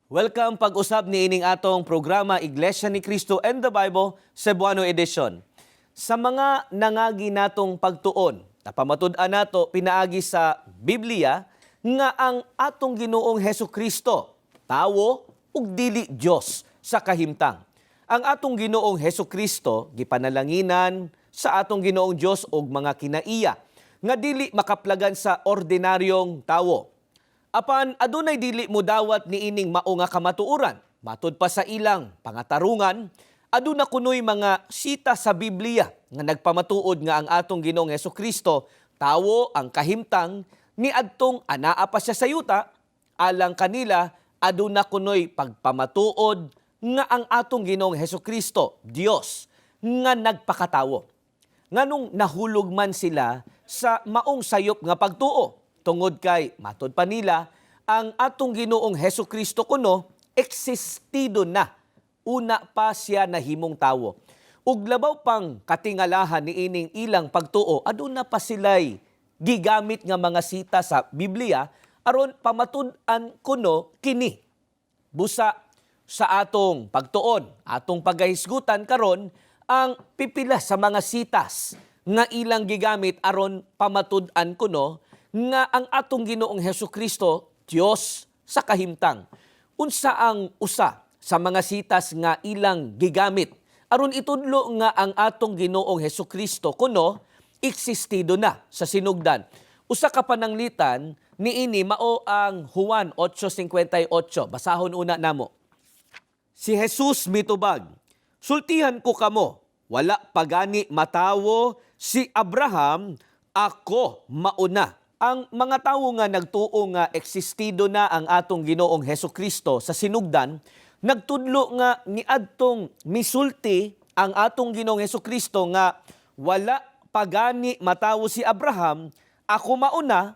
Welcome pag-usab ni ining atong programa Iglesia ni Cristo and the Bible, Cebuano Edition. Sa mga nangagi natong pagtuon, napamatud-an nato pinaagi sa Biblia nga ang atong Ginoong Hesus Kristo, tawo ug dili Dios sa kahimtang. Ang atong Ginoong Hesus Kristo gipanalanginan sa atong Ginoong Dios og mga kinaiya nga dili makaplagan sa ordinaryong tawo. Apan adunay dili mo dawat ni ining mao nga kamatuoran. Matud pa sa ilang pangatarungan, aduna kunoy mga sita sa Biblia nga nagpamatuod nga ang atong Ginoong Hesukristo tawo ang kahimtang ni adtong anaa pa siya sa yuta, alang kanila aduna kunoy pagpamatuod nga ang atong Ginoong Hesukristo Dios nga nagpakatawo. Nganong nahulog man sila sa maong sayop nga pagtuo. Tungod kay, matod pa nila, ang atong Ginoong Hesukristo kuno, existido na. Una pa siya nahimong tawo. Ug labaw pang katingalahan ni ining ilang pagtuo, aduna pa sila'y gigamit nga mga sita sa Biblia, aron pamatud-an kuno kini. Busa sa atong pagtuon, atong paggahisgutan karon ang pipila sa mga sitas nga ilang gigamit aron pamatud-an kuno, nga ang atong Ginoong Hesukristo, Dios sa kahimtang. Unsa ang usa sa mga sitas nga ilang gigamit aron itudlo nga ang atong Ginoong Hesukristo kuno existido na sa sinugdan. Usa ka pananglitan niini mao ang Juan 8:58. Basahon una namo. Si Jesus mitubag, "Sultihan ko kamo, wala pagani matawo si Abraham, ako mauna." Ang mga tawo nga nagtuo nga existido na ang atong Ginoong Hesukristo sa sinugdan, nagtudlo nga niadtong misulti ang atong Ginoong Hesukristo nga wala pagani matawo si Abraham, ako mauna,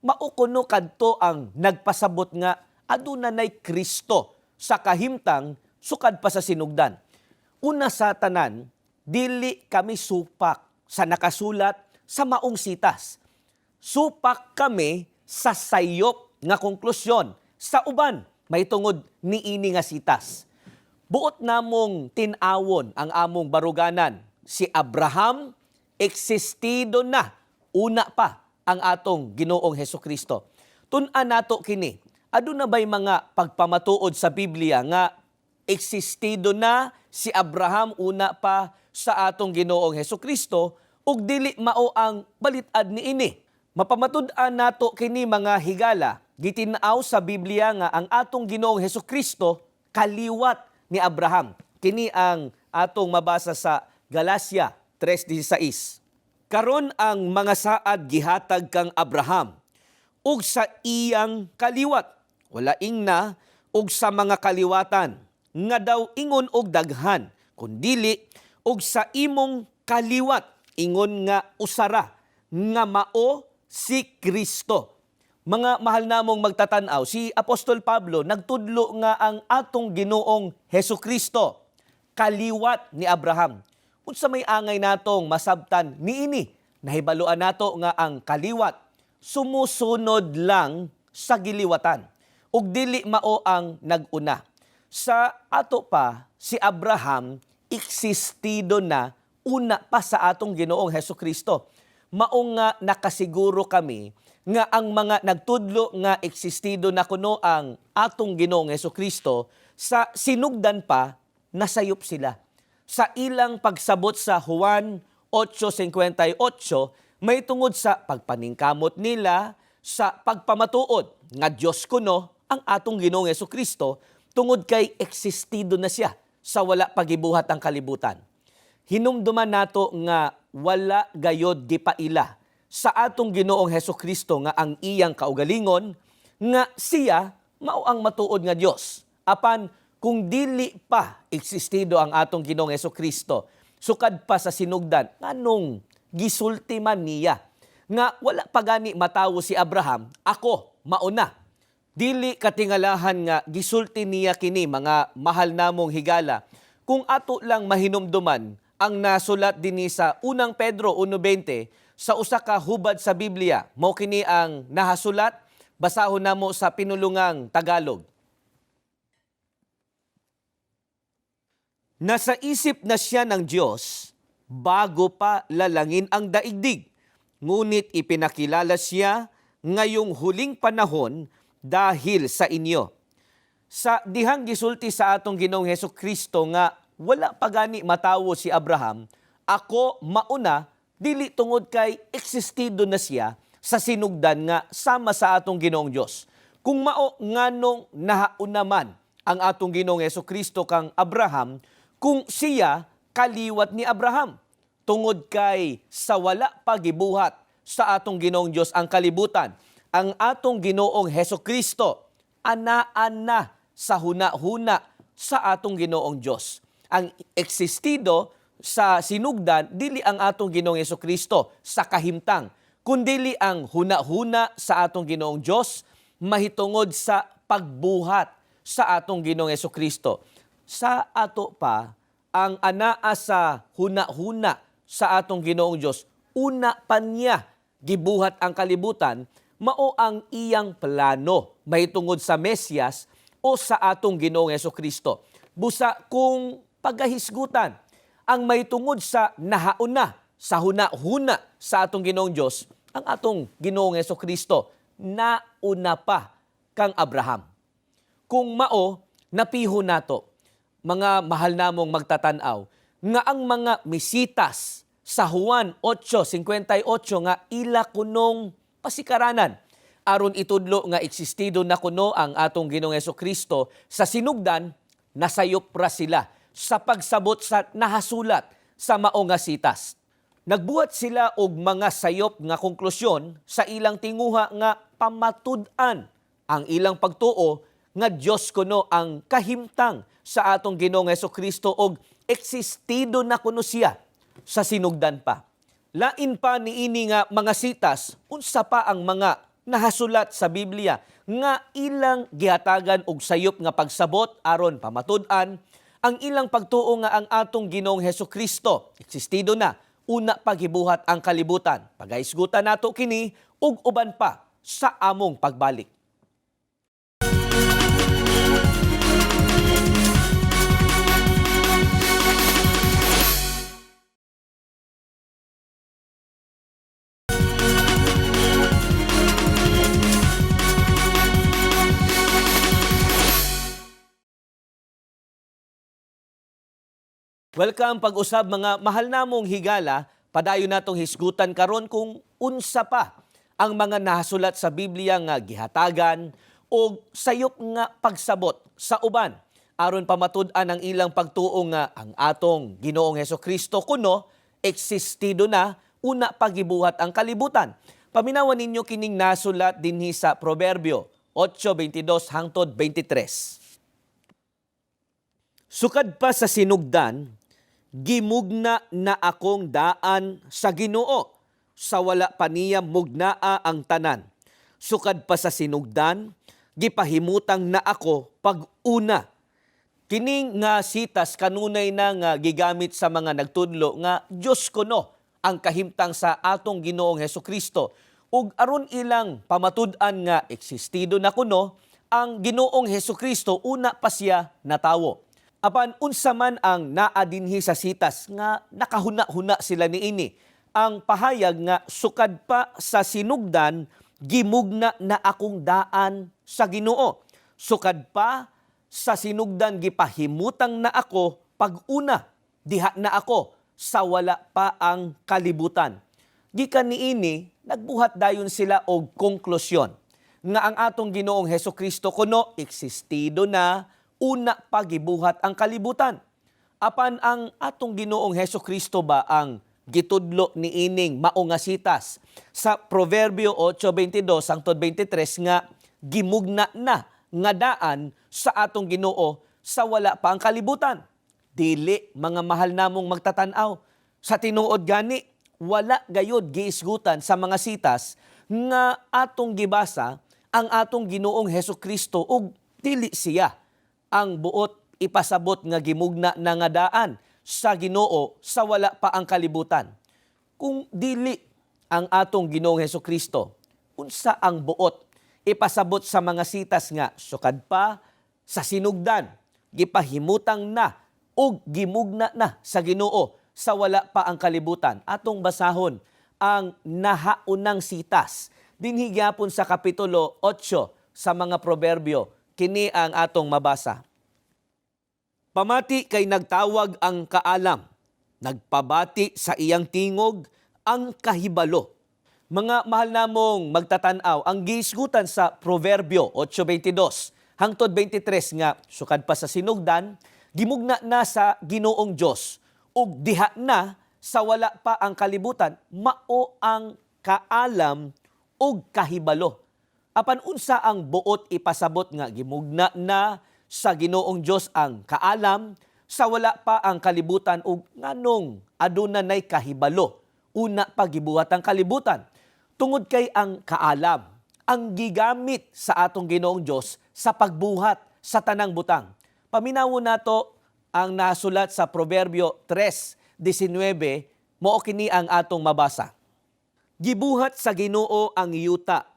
maukuno kadto ang nagpasabot nga aduna nay Kristo sa kahimtang sukad pa sa sinugdan. Una sa tanan, dili kami supak sa nakasulat sa maong sitas. Supak kami sa sayop nga konklusyon sa uban may tungod niini nga sitas. Buot namong tinawon ang among baruganan. Si Abraham existido na una pa ang atong Ginoong Hesukristo. Tun-an nato kini. Aduna bay mga pagpamatuod sa Biblia nga existido na si Abraham una pa sa atong Ginoong Hesukristo ug dili mao ang balitad niini. Mapamatud-an nato kini mga higala, gitinaw sa Biblia nga ang atong Ginoong Hesukristo kaliwat ni Abraham. Kini ang atong mabasa sa Galacia 3:16. Karon ang mga saad gihatag kang Abraham ug sa iyang kaliwat, wala ingna ug sa mga kaliwatan nga daw ingon og daghan, kundili ug sa imong kaliwat ingon nga usara nga mao si Kristo. Mga mahal namong magtatanaw, si Apostol Pablo nagtudlo nga ang atong Ginoong Hesukristo kaliwat ni Abraham. Unsa may angay natong masabtan niini, nahibaluan nato nga ang kaliwat sumusunod lang sa giliwatan ug dili mao ang naguna. Sa ato pa si Abraham existido na una pa sa atong Ginoong Hesukristo. Maong nga nakasiguro kami nga ang mga nagtudlo nga existido na kuno ang atong Ginoong Hesukristo sa sinugdan pa nasayop sila. Sa ilang pagsabot sa Juan 8:58, may tungod sa pagpaningkamot nila sa pagpamatuod nga Dios kuno ang atong Ginoong Hesukristo tungod kay existido na siya sa wala pagibuhat ang kalibutan. Hinumduman nato nga wala gayod gipaila sa atong Ginoong Hesukristo nga ang iyang kaugalingon nga siya mao ang matuod nga Dios. Apan kung dili pa existido ang atong Ginoong Hesukristo, sukad pa sa sinugdan, nganong gisulti man niya nga wala pa gani matawo si Abraham, ako mauna. Dili katingalahan nga gisulti niya kini mga mahal namong higala kung ato lang mahinumduman ang nasulat dinhi sa 1 Pedro 1:20 sa usa ka hubad sa Biblia. Mao kini ang nahasulat, basahon namo sa pinulungang Tagalog. Nasa isip na siya ng Diyos bago pa lalangin ang daigdig. Ngunit ipinakilala siya ngayong huling panahon dahil sa inyo. Sa dihang gisulti sa atong Ginoong Hesukristo nga wala pa gani matawo si Abraham, ako mauna dili tungod kay existido na siya sa sinugdan nga sama sa atong Ginoong Dios. Kung mao nganong nahauna man ang atong Ginoong Hesukristo kang Abraham, kung siya kaliwat ni Abraham, tungod kay sa wala pagibuhat sa atong Ginoong Dios ang kalibutan, ang atong Ginoong Hesukristo anaan na sa huna-huna sa atong Ginoong Dios. Ang existido sa sinugdan dili ang atong Ginoong Hesukristo sa kahimtang, kundili ang huna-huna sa atong Ginoong Dios mahitungod sa pagbuhat sa atong Ginoong Hesukristo. Sa ato pa, ang anaa sa huna-huna sa atong Ginoong Dios, una pa niya gibuhat ang kalibutan, mao ang iyang plano mahitungod sa Mesyas o sa atong Ginoong Hesukristo. Busa kung pagahisgutan ang mahitungod sa nahauna sa huna-huna sa atong Ginoong Dios, ang atong Ginoong Hesukristo nauna pa kang Abraham. Kung mao, napiho nato, mga mahal namong magtatanaw, nga ang mga misitas sa Juan 8:58 nga ila kunong pasikaranan, aron itudlo nga existido na kuno ang atong Ginoong Hesukristo sa sinugdan, nasayop ra sila sa pagsabot sa nahasulat sa mao nga sitas. Nagbuhat sila og mga sayop nga konklusyon sa ilang tinguha nga pamatud-an ang ilang pagtuo nga Dios kuno ang kahimtang sa atong Ginoong Hesukristo og existido na kuno siya sa sinugdan pa. Lain pa niini nga mga sitas, unsa pa ang mga nahasulat sa Biblia nga ilang gihatagan og sayop nga pagsabot aron pamatud-an ang ilang pagtuo nga ang atong Ginoong Hesukristo existido na una paghibuhat ang kalibutan. Pagahisgutan nato kini ug uban pa sa among pagbalik. Welcome pag-usab mga mahal namong higala, padayon natong hisgutan karon kung unsa pa ang mga nahasulat sa Biblia nga gihatagan o sayop nga pagsabot sa uban aron pamatud-an ang ilang pagtuo nga ang atong Ginoong Hesukristo kuno existido na una pagibuhat ang kalibutan. Paminawan ninyo kining nasulat dinhi sa Proverbio 8:22 hangtod 23. Sukad pa sa sinugdan, gimugna na akong daan sa Ginoo, sa wala pa niya mugnaa ang tanan. Sukad pa sa sinugdan, gipahimutang na ako pag-una. Kining nga sitas kanunay na nga gigamit sa mga nagtudlo nga Diyos kuno ang kahimtang sa atong Ginoong Hesukristo ug aron ilang pamatud-an nga existido na kuno ang Ginoong Hesukristo una pa siya natawo. Apan unsa man ang naa dinhi sa sitas nga nakahuna-huna sila niini, ang pahayag nga sukad pa sa sinugdan gimugna na akong daan sa Ginoo. Sukad pa sa sinugdan gipahimutang na ako pag-una, diha na ako sa wala pa ang kalibutan. Gikan niini nagbuhat dayon sila og konklusyon nga ang atong Ginoong Hesukristo kuno existido na una pagibuhat ang kalibutan. Apan ang atong Ginoong Hesukristo ba ang gitudlo ni ining mao nga sitas sa Proverbio 8:22 hangtod 23 nga gimugna na nga daan sa atong Ginoo sa wala pa ang kalibutan. Dili mga mahal namong magtatanaw. Sa tinuod gani, wala gayud giisgutan sa mga sitas nga atong gibasa ang atong Ginoong Hesukristo ug dili siya ang buot ipasabot nga gimugna na nga daan sa Ginoo sa wala pa ang kalibutan. Kung dili ang atong Ginoong Hesukristo, unsa ang buot ipasabot sa mga sitas nga sukad pa sa sinugdan, gipahimutang na ug gimugna na sa Ginoo sa wala pa ang kalibutan. Atong basahon ang nahaunang sitas dinhi gyapon sa kapitulo 8 sa mga proverbio. Kini ang atong mabasa. Pamati kay nagtawag ang kaalam, nagpabati sa iyang tingog ang kahibalo. Mga mahal namong magtatanaw, ang giisgutan sa Proverbio 8:22 hangtod 23 nga sukad pa sa sinugdan, gimugna na sa Ginoong Dios ug diha na sa wala pa ang kalibutan, mao ang kaalam ug kahibalo. Apan unsa ang buot ipasabot nga gimugna na sa Ginoong Dios ang kaalam, sa wala pa ang kalibutan ug nganong aduna nay kahibalo. Una pa gibuhat ang kalibutan. Tungod kay ang kaalam, ang gigamit sa atong Ginoong Dios sa pagbuhat sa tanang butang. Paminawon nato ang nasulat sa Proverbio 3:19, mao kini ang atong mabasa. Gibuhat sa Ginoo ang yuta,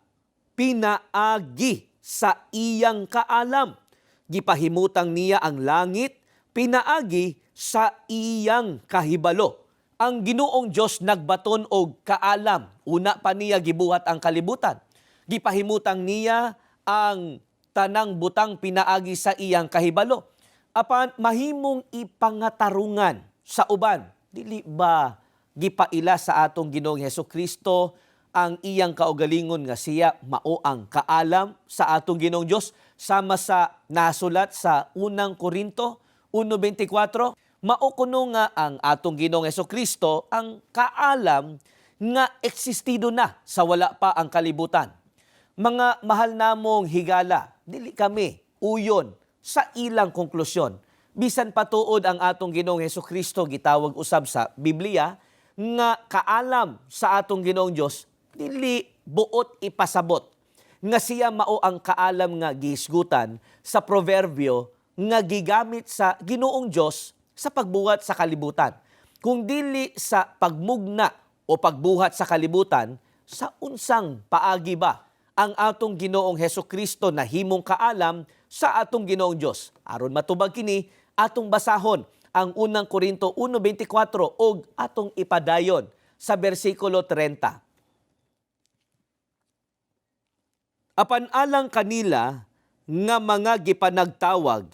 pinaagi sa iyang kaalam. Gipahimutang niya ang langit, pinaagi sa iyang kahibalo. Ang Ginoong Dios nagbaton og kaalam. Una pa niya gibuhat ang kalibutan. Gipahimutang niya ang tanang butang pinaagi sa iyang kahibalo. Apan mahimong ipangatarungan sa uban. Dili ba gipaila sa atong Ginoong Hesukristo ang iyang kaugalingon nga siya mao ang kaalam sa atong Ginoong Dios sama sa nasulat sa unang Korinto 1:24? Mao kuno nga ang atong Ginoong Hesukristo ang kaalam nga existido na sa wala pa ang kalibutan. Mga mahal namong higala, dili kami uyon sa ilang konklusyon. Bisan patuod ang atong Ginoong Hesukristo gitawag usab sa Biblia nga kaalam sa atong Ginoong Dios, dili buot ipasabot nga siya mao ang kaalam nga gihisgutan sa proverbio nga gigamit sa Ginoong Dios sa pagbuhat sa kalibutan. Kung dili sa pagmugna o pagbuhat sa kalibutan, sa unsang paagi ba ang atong Ginoong Hesukristo na himong kaalam sa atong Ginoong Dios? Aron matubag kini, atong basahon ang unang Korinto 1:24 og atong ipadayon sa bersikulo 30. Apan alang kanila nga mga gipanagtawag,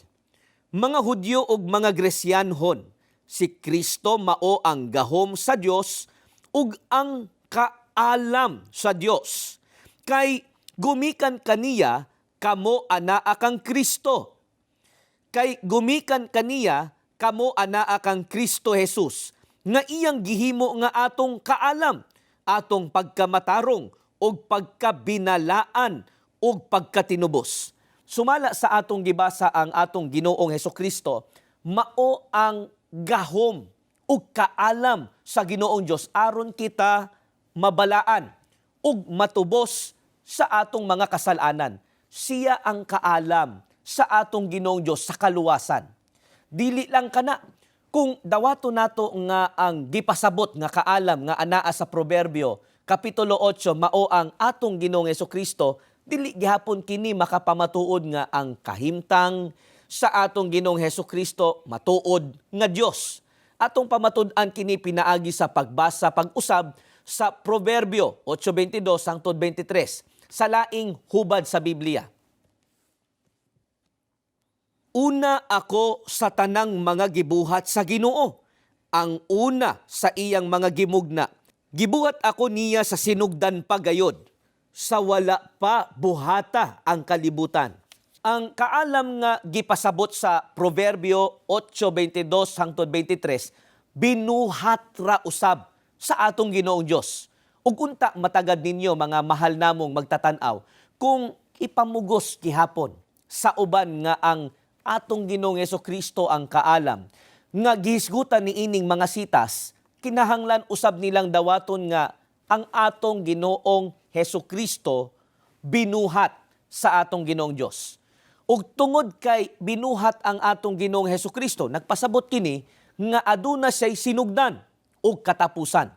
mga Hudyo ug mga Gresyanhon, si Kristo mao ang gahom sa Dios ug ang kaalam sa Dios. Kay gumikan kaniya kamo anaa kang Kristo. Kay gumikan kaniya kamo anaa kang Kristo Jesus, nga iyang gihimo nga atong kaalam, atong pagkamatarong ug pagkabinalaan ug pagkatinubos. Sumala sa atong gibasa ang atong Ginoong Hesukristo, mao ang gahom ug kaalam sa Ginoong Dios aron kita mabalaan ug matubos sa atong mga kasalanan. Siya ang kaalam sa atong Ginoong Dios sa kaluwasan. Dili lang kana kung dawato nato nga ang gipasabot nga kaalam nga anaa sa Proverbio kapitulo 8 mao ang atong Ginoong Hesukristo, dili gihapon kini makapamatuod nga ang kahimtang sa atong Ginoong Hesukristo matuod nga Dios. Atong pamatud-an kini pinaagi sa pagbasa pag-usab sa Proverbio 8:22 hangtod 23 sa laing hubad sa Biblia. Una ako sa tanang mga gibuhat sa Ginoo, ang una sa iyang mga gimugna. Gibuhat ako niya sa sinugdan pa gayod, sa wala pa buhata ang kalibutan. Ang kaalam nga gipasabot sa Proverbio 8:22 hangtod 23, binuhat ra usab sa atong Ginoong Dios. Ug unta matagad ninyo mga mahal namong magtatanaw, kung ipamugos gihapon sa uban nga ang atong Ginoong Hesukristo ang kaalam, nga gihisgutan ni ining mga sitas, kinahanglan usab nilang dawaton nga ang atong Ginoong Hesukristo binuhat sa atong Ginoong Dios. Ug tungod kay binuhat ang atong Ginoong Hesukristo, nagpasabot kini nga aduna siya'y sinugdan ug katapusan.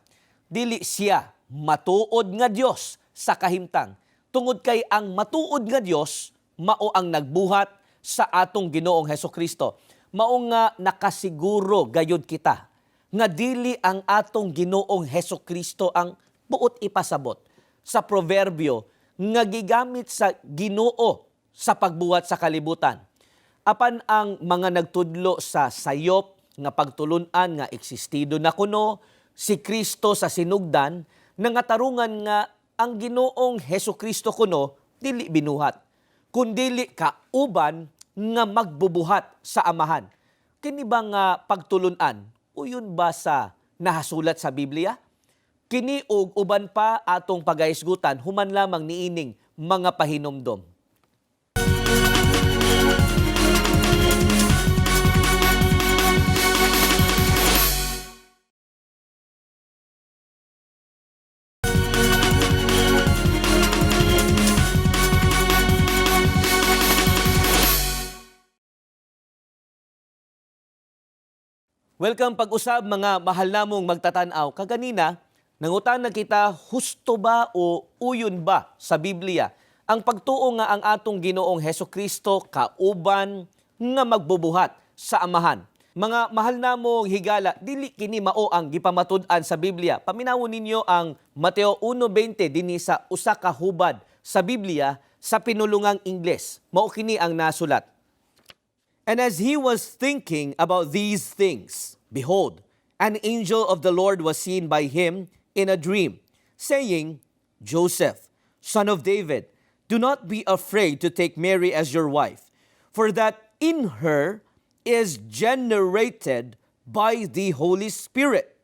Dili siya matuod nga Dios sa kahimtang. Tungod kay ang matuod nga Dios mao ang nagbuhat sa atong Ginoong Hesukristo. mao nga nakasiguro gayud kita nga dili ang atong Ginoong Hesukristo ang buot ipasabot sa proverbio nga gigamit sa Ginoo sa pagbuhat sa kalibutan. Apan ang mga nagtudlo sa sayop nga pagtulunan nga existido na kuno si Kristo sa sinugdan, nangatarungan nga ang Ginoong Hesukristo kuno dili binuhat, kundili kauban nga magbubuhat sa amahan. Kini ba nga pagtulunan, uyon ba sa nahasulat sa Biblia? Kini og uban pa atong pagahisgutan human lamang niining mga pahinomdom. Welcome pag-usab mga mahal namong magtatanaw. Kaganina, nangutan na kita, husto ba o uyon ba sa Biblia ang pagtuo nga ang atong Ginoong Hesukristo kauban nga magbubuhat sa amahan. Mga mahal namong higala, dili kini mao ang gipamatud-an sa Biblia. Paminawon ninyo ang Mateo 1:20 dinhi sa usa ka hubad sa Biblia sa pinulungang Ingles. Mao kini ang nasulat. And as he was thinking about these things, behold, an angel of the Lord was seen by him in a dream, saying, Joseph, son of David, do not be afraid to take Mary as your wife, for that in her is generated by the Holy Spirit.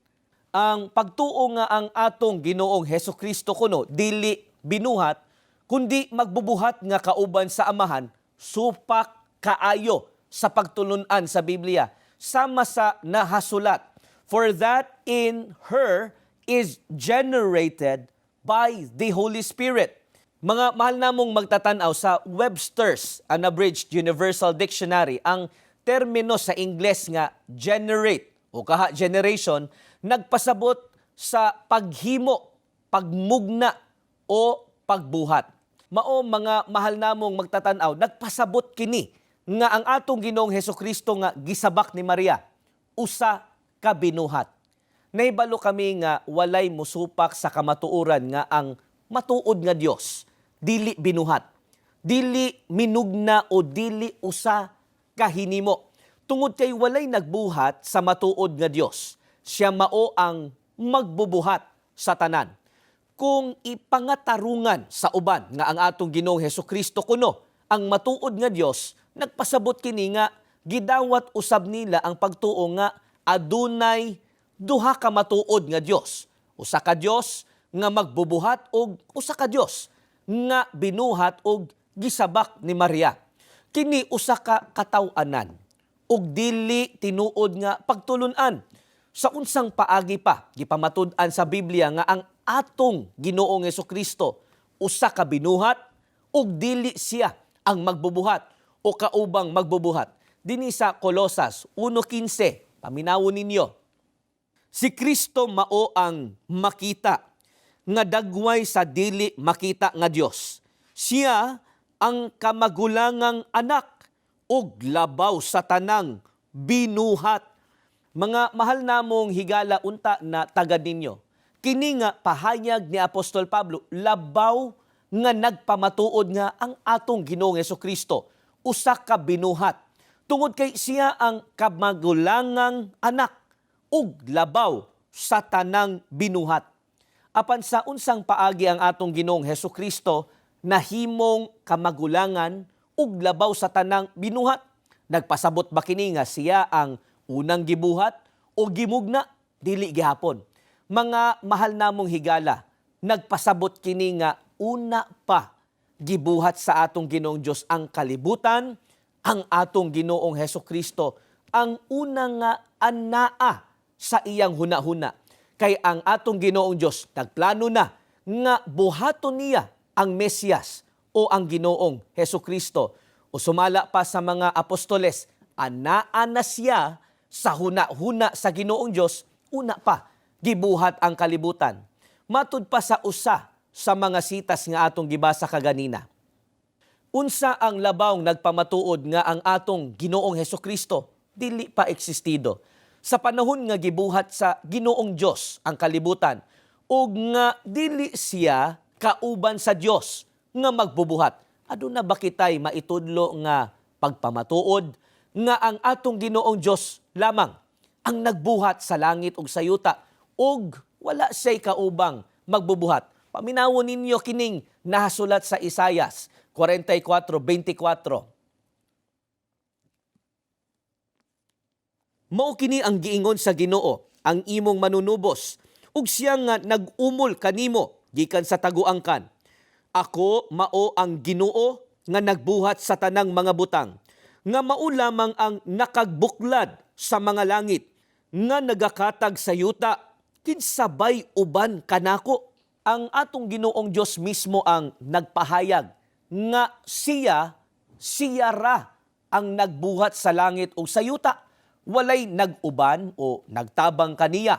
Ang pagtuo nga ang atong Ginoong Hesukristo kuno dili binuhat, kundi magbubuhat nga kauban sa amahan, supak kaayo sa pagtulunan sa Biblia, sama sa nahasulat. For that in her is generated by the Holy Spirit. Mga mahal namong magtatanaw sa Webster's Unabridged Universal Dictionary, ang termino sa Ingles nga generate o kaha generation, nagpasabot sa paghimo, pagmugna o pagbuhat. Mao mga mahal namong magtatanaw, nagpasabot kini nga ang atong Ginoong Hesukristo nga gisabak ni Maria, usa ka binuhat. Nahibalo kami nga walay musupak sa kamatuoran nga ang matuod nga Dios dili binuhat, dili minugna o dili usa ka hinimo. Tungod kay walay nagbuhat sa matuod nga Dios, siya mao ang magbubuhat sa tanan. Kung ipangatarungan sa uban nga ang atong Ginoong Hesukristo kuno ang matuod nga Dios, nagpasabot kini nga gidawat usab nila ang pagtuo nga adunay duha ka matuod nga Dios. Usa ka Dios nga magbubuhat og usa ka Dios nga binuhat og gisabak ni Maria. Kini usa ka kataw-anan ug dili tinuod nga pagtulunan. Sa unsang paagi pa gipamatud-an sa Biblia nga ang atong Ginoong Hesukristo usa ka binuhat ug dili siya ang magbubuhat o kaubang magbubuhat. Dinhi sa Colosas 1:15, paminawon ninyo. Si Kristo mao ang makita nga dagway sa dili makita nga Dios. Siya ang kamagulangang anak ug labaw sa tanang binuhat. Mga mahal namong higala unta na tagad ninyo. Kini nga pahayag ni Apostol Pablo, labaw nga nagpamatuod nga ang atong Ginoong Hesukristo usa ka binuhat. Tungod kay siya ang kamagulangang anak ug labaw sa tanang binuhat. Apan sa unsang paagi ang atong Ginoong Hesukristo nahimong kamagulangan ug labaw sa tanang binuhat. Nagpasabot ba kini nga siya ang unang gibuhat o gimugna? Dili gihapon. Mga mahal namong higala, nagpasabot kini nga una pa gibuhat sa atong Ginoong Dios ang kalibutan, ang atong Ginoong Hesukristo ang una nga anaa sa iyang hunahuna. Kay ang atong Ginoong Dios nagplano na nga buhaton niya ang Mesiyas o ang Ginoong Hesukristo. O sumala pa sa mga apostoles, anaa na siya sa hunahuna sa Ginoong Dios, una pa gibuhat ang kalibutan. Matud pa sa usa sa mga sitas nga atong gibasa kaganina. Unsa ang labawng nagpamatuod nga ang atong Ginoong Hesukristo dili pa existido. Sa panahon nga gibuhat sa Ginoong Dios ang kalibutan, ug nga dili siya kauban sa Dios nga magbubuhat. Aduna ba kitay maitudlo nga pagpamatuod nga ang atong Ginoong Dios lamang ang nagbuhat sa langit ug sa yuta, ug wala siya'y kaubang magbubuhat. Paminawon ninyo kining nahasulat sa Isaias 44:24. Mao kini ang giingon sa Ginoo, ang imong manunubos, ug siya nga nag-umol kanimo gikan sa taguangkan. Ako mao ang Ginoo nga nagbuhat sa tanang mga butang, nga mao lamang ang nakagbuklad sa mga langit, nga nagakatag sa yuta, kinsabay uban kanako. Ang atong Ginoong Dios mismo ang nagpahayag nga siya ra ang nagbuhat sa langit o sa yuta. Walay nag-uban o nagtabang kaniya.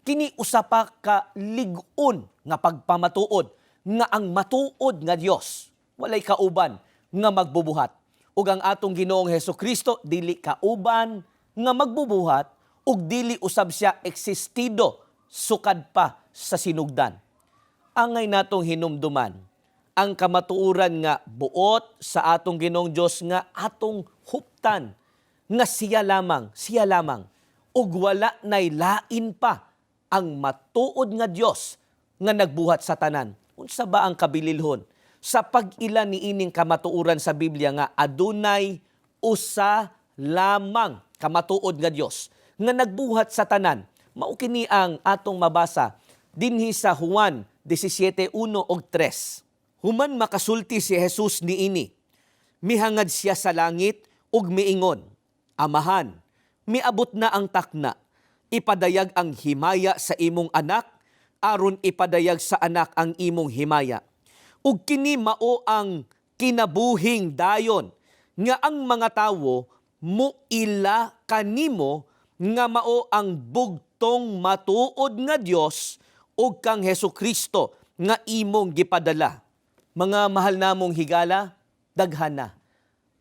Kini usa pa ka lig-on nga pagpamatuod nga ang matuod nga Dios walay kauban nga magbubuhat. Ug ang atong Ginoong Hesukristo dili kauban nga magbubuhat ug dili usab siya existido sukad pa sa sinugdan. Angay natong hinumduman ang kamatuoran nga buot sa atong Ginoong Dios nga atong huptan nga siya lamang ug wala nay lain pa ang matuod nga Dios nga nagbuhat sa tanan. Unsa ba ang kabililhon sa pag-ila ni ining kamatuoran sa Biblia nga adunay usa lamang kamatuod nga Dios nga nagbuhat sa tanan? Mao kini ang atong mabasa dinhi sa Juan 17:1 ug 3. Human makasulti si Jesus niini, mihangad siya sa langit ug miingon, Amahan, miabot na ang takna, ipadayag ang himaya sa imong anak, aron ipadayag sa anak ang imong himaya. Ug kini mao ang kinabuhing dayon, nga ang mga tawo muila kanimo nga mao ang bugtong matuod nga Dios ug kang Hesukristo nga imong gipadala. Mga mahal namong higala, daghan na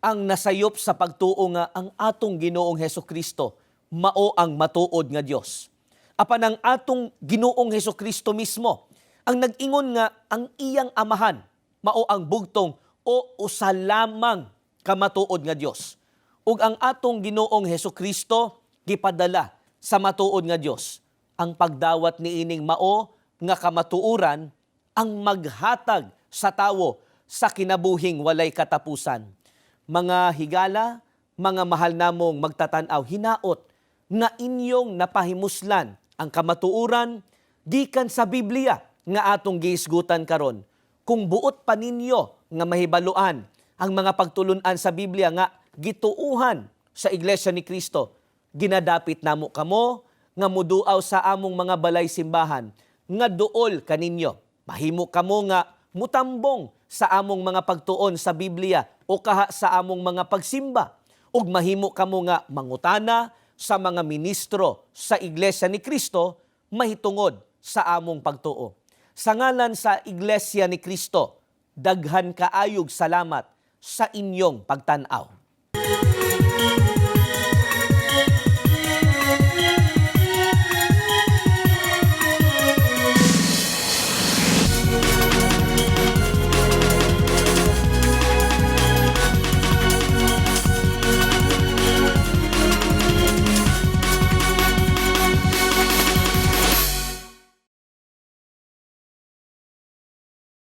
ang nasayop sa pagtuo nga ang atong Ginoong Hesukristo mao ang matuod nga Dios. Apan ang atong Ginoong Hesukristo mismo ang nag-ingon nga ang iyang amahan mao ang bugtong o usa lamang kamatuod nga Dios. Ug ang atong Ginoong Hesukristo gipadala sa matuod nga Dios. Ang pagdawat niining mao nga kamatuoran ang maghatag sa tawo sa kinabuhing walay katapusan. Mga higala, mga mahal namong magtatanaw, hinaot nga inyong napahimuslan ang kamatuoran gikan sa Biblia nga atong giisgutan karon. Kung buot pa ninyo nga mahibaluan ang mga pagtulunan sa Biblia nga gituuhan sa Iglesia ni Cristo, ginadapit namo kamo nga muduaw sa among mga balay simbahan nga duol kaninyo. Mahimo kamo nga mutambong sa among mga pagtuon sa Biblia o kaha sa among mga pagsimba. Ug mahimo kamo nga mangutana sa mga ministro sa Iglesia ni Cristo mahitungod sa among pagtuo. Sa ngalan sa Iglesia ni Cristo, daghan kaayog salamat sa inyong pagtan-aw.